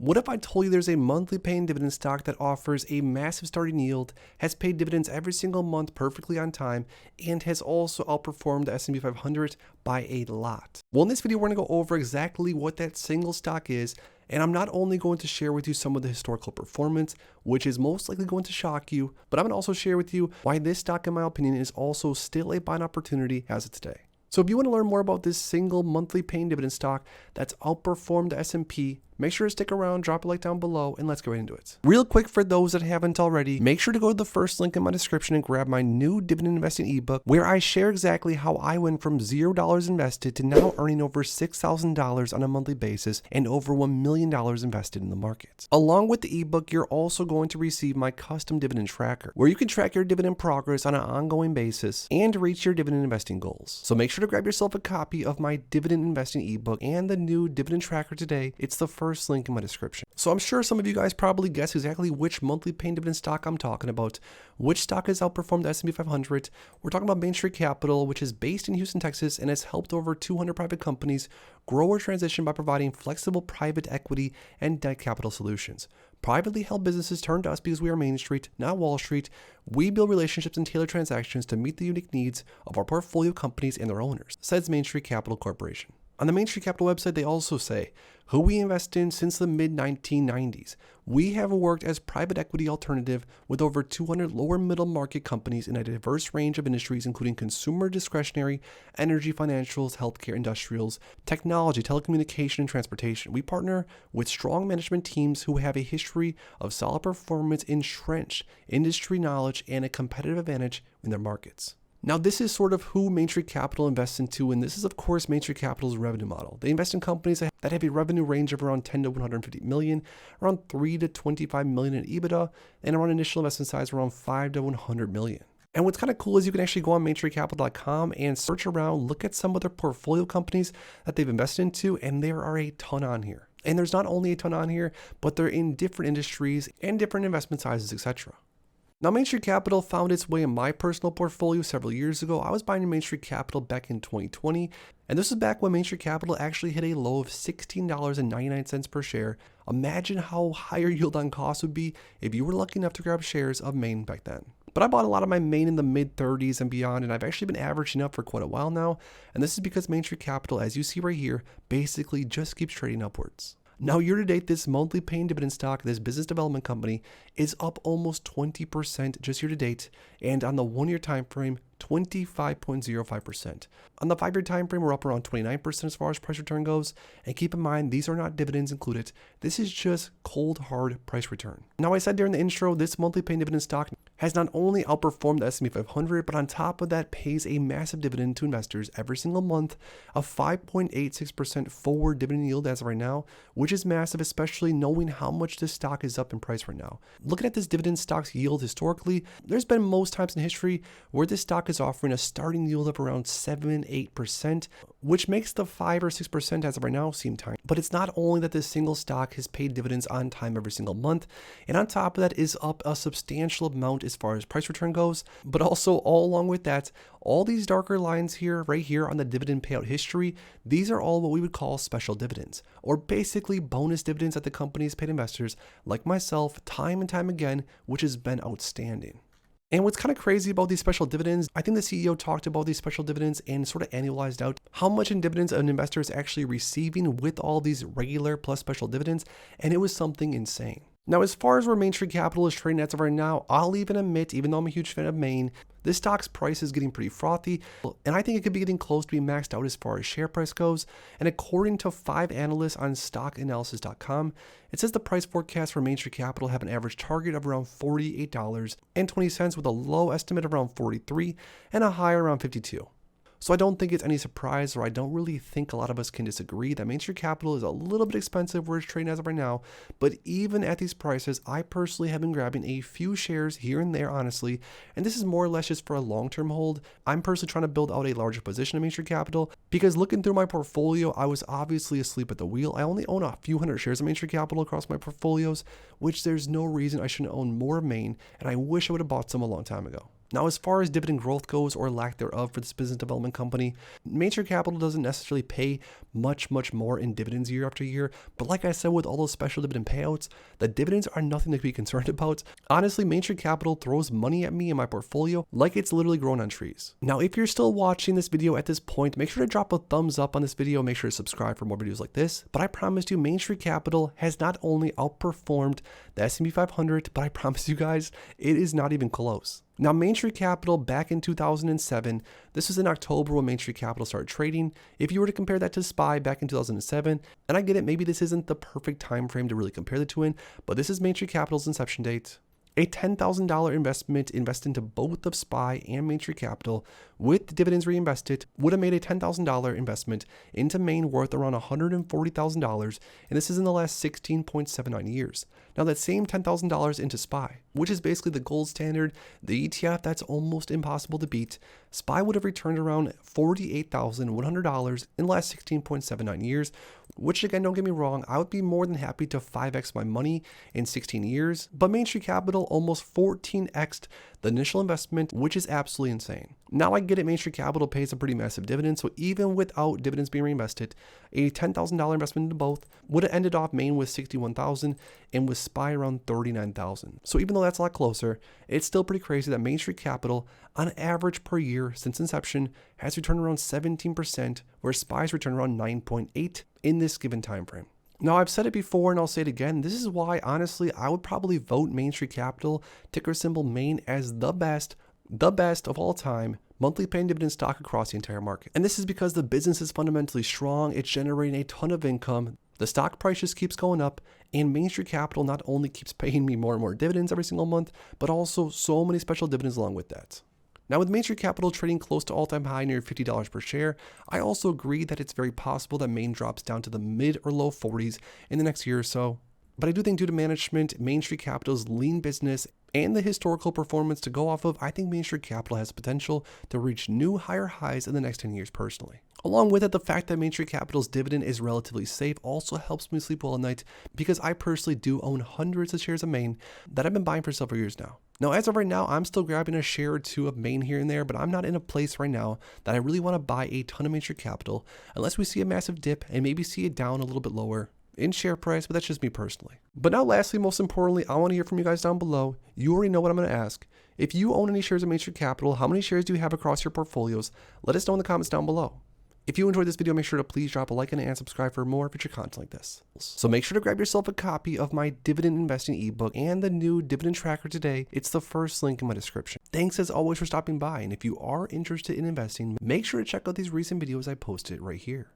What if I told you there's a monthly paying dividend stock that offers a massive starting yield, has paid dividends every single month perfectly on time, and has also outperformed the S&P 500 by a lot? Well, in this video, we're going to go over exactly what that single stock is, and I'm not only going to share with you some of the historical performance, which is most likely going to shock you, but I'm going to also share with you why this stock, in my opinion, is also still a buying opportunity as of today. So if you want to learn more about this single monthly paying dividend stock that's outperformed the S&P, make sure to stick around, drop a like down below, and let's get right into it. Real quick, for those that haven't already, make sure to go to the first link in my description and grab my new dividend investing ebook, where I share exactly how I went from $0 invested to now earning over $6,000 on a monthly basis and over $1 million invested in the markets. Along with the ebook, you're also going to receive my custom dividend tracker, where you can track your dividend progress on an ongoing basis and reach your dividend investing goals. So make sure to grab yourself a copy of my dividend investing ebook and the new dividend tracker today. It's the first link in my description. So I'm sure some of you guys probably guess exactly which monthly paying dividend stock I'm talking about. Which stock has outperformed the S&P 500? We're talking about Main Street Capital, which is based in Houston, Texas, and has helped over 200 private companies grow or transition by providing flexible private equity and debt capital solutions. Privately held businesses turn to us because we are Main Street, not Wall Street. We build relationships and tailor transactions to meet the unique needs of our portfolio companies and their owners, says Main Street Capital Corporation. On the Main Street Capital website, they also say who we invest in since the mid-1990s. We have worked as private equity alternative with over 200 lower middle market companies in a diverse range of industries, including consumer discretionary, energy, financials, healthcare, industrials, technology, telecommunication, and transportation. We partner with strong management teams who have a history of solid performance, entrenched industry knowledge, and a competitive advantage in their markets. Now, this is sort of who Main Street Capital invests into, and this is, of course, Main Street Capital's revenue model. They invest in companies that have a revenue range of around 10 to 150 million, around 3 to 25 million in EBITDA, and around initial investment size around 5 to 100 million. And what's kind of cool is you can actually go on mainstreetcapital.com and search around, look at some of their portfolio companies that they've invested into, and there are a ton on here. And there's not only a ton on here, but they're in different industries and different investment sizes, etc. Now, Main Street Capital found its way in my personal portfolio several years ago. I was buying Main Street Capital back in 2020, and this is back when Main Street Capital actually hit a low of $16.99 per share. Imagine how higher yield on cost would be if you were lucky enough to grab shares of Main back then. But I bought a lot of my Main in the mid 30s and beyond, and I've actually been averaging up for quite a while now. And this is because Main Street Capital, as you see right here, basically just keeps trading upwards. Now, year to date, this monthly paying dividend stock, this business development company, is up almost 20% just year to date, and on the 1 year time frame, 25.05%. On the 5 year time frame, we're up around 29% as far as price return goes. And keep in mind, these are not dividends included. This is just cold, hard price return. Now, I said during the intro, this monthly paying dividend stock has not only outperformed the S&P 500, but on top of that, pays a massive dividend to investors every single month, a 5.86% forward dividend yield as of right now, which is massive, especially knowing how much this stock is up in price right now. Looking at this dividend stock's yield historically, there's been most times in history where this stock is offering a starting yield of around 7-8%, which makes the 5 or 6% as of right now seem tiny. But it's not only that this single stock has paid dividends on time every single month, and on top of that is up a substantial amount as far as price return goes, but also all along with that, all these darker lines here, right here on the dividend payout history, these are all what we would call special dividends, or basically bonus dividends that the companies paid investors like myself time and time again, which has been outstanding. And what's kind of crazy about these special dividends, I think the CEO talked about these special dividends and sort of annualized out how much in dividends an investor is actually receiving with all these regular plus special dividends, and it was something insane. Now, as far as where Main Street Capital is trading as of right now, I'll even admit, even though I'm a huge fan of Main, this stock's price is getting pretty frothy, and I think it could be getting close to being maxed out as far as share price goes. And according to 5 analysts on stockanalysis.com, it says the price forecast for Main Street Capital have an average target of around $48.20 with a low estimate of around 43 and a high around 52. So I don't think it's any surprise, or I don't really think a lot of us can disagree, that Main Street Capital is a little bit expensive where it's trading as of right now. But even at these prices, I personally have been grabbing a few shares here and there, honestly. And this is more or less just for a long-term hold. I'm personally trying to build out a larger position in Main Street Capital because looking through my portfolio, I was obviously asleep at the wheel. I only own a few hundred shares of Main Street Capital across my portfolios, which there's no reason I shouldn't own more of Main, and I wish I would have bought some a long time ago. Now, as far as dividend growth goes, or lack thereof for this business development company, Main Street Capital doesn't necessarily pay much more in dividends year after year. But like I said, with all those special dividend payouts, the dividends are nothing to be concerned about. Honestly, Main Street Capital throws money at me in my portfolio like it's literally growing on trees. Now, if you're still watching this video at this point, make sure to drop a thumbs up on this video. Make sure to subscribe for more videos like this. But I promise you, Main Street Capital has not only outperformed the S&P 500, but I promise you guys, it is not even close. Now, Main Street Capital back in 2007, this was in October when Main Street Capital started trading. If you were to compare that to SPY back in 2007, and I get it, maybe this isn't the perfect time frame to really compare the two in, but this is Main Street Capital's inception date. A $10,000 investment invested into both of SPY and Main Street Capital with dividends reinvested would have made a $10,000 investment into Main worth around $140,000, and this is in the last 16.79 years. Now, that same $10,000 into SPY, which is basically the gold standard, the ETF that's almost impossible to beat, SPY would have returned around $48,100 in the last 16.79 years, which, again, don't get me wrong, I would be more than happy to 5x my money in 16 years, but Main Street Capital almost 14x'd the initial investment, which is absolutely insane. Now, I get it, Main Street Capital pays a pretty massive dividend, so even without dividends being reinvested, a $10,000 investment into both would have ended off Main with $61,000 and with SPY around $39,000. So even though that's a lot closer, it's still pretty crazy that Main Street Capital, on average per year since inception, has returned around 17%, where SPY's returned around 9.8% in this given time frame. Now, I've said it before and I'll say it again. This is why, honestly, I would probably vote Main Street Capital, ticker symbol MAIN, as the best of all time monthly paying dividend stock across the entire market. And this is because the business is fundamentally strong. It's generating a ton of income. The stock price just keeps going up, and Main Street Capital not only keeps paying me more and more dividends every single month, but also so many special dividends along with that. Now, with Main Street Capital trading close to all-time high near $50 per share, I also agree that it's very possible that Main drops down to the mid or low 40s in the next year or so. But I do think due to management, Main Street Capital's lean business, and the historical performance to go off of, I think Main Street Capital has the potential to reach new higher highs in the next 10 years personally. Along with it, the fact that Main Street Capital's dividend is relatively safe also helps me sleep well at night, because I personally do own hundreds of shares of Main that I've been buying for several years now. Now, as of right now, I'm still grabbing a share or two of Main here and there, but I'm not in a place right now that I really want to buy a ton of Main Street Capital unless we see a massive dip and maybe see it down a little bit lower in share price, but that's just me personally. But now, lastly, most importantly, I want to hear from you guys down below. You already know what I'm going to ask. If you own any shares of Main Street Capital, how many shares do you have across your portfolios? Let us know in the comments down below. If you enjoyed this video, make sure to please drop a like on it and subscribe for more future content like this. So make sure to grab yourself a copy of my dividend investing ebook and the new dividend tracker today. It's the first link in my description. Thanks as always for stopping by, and if you are interested in investing, make sure to check out these recent videos I posted right here.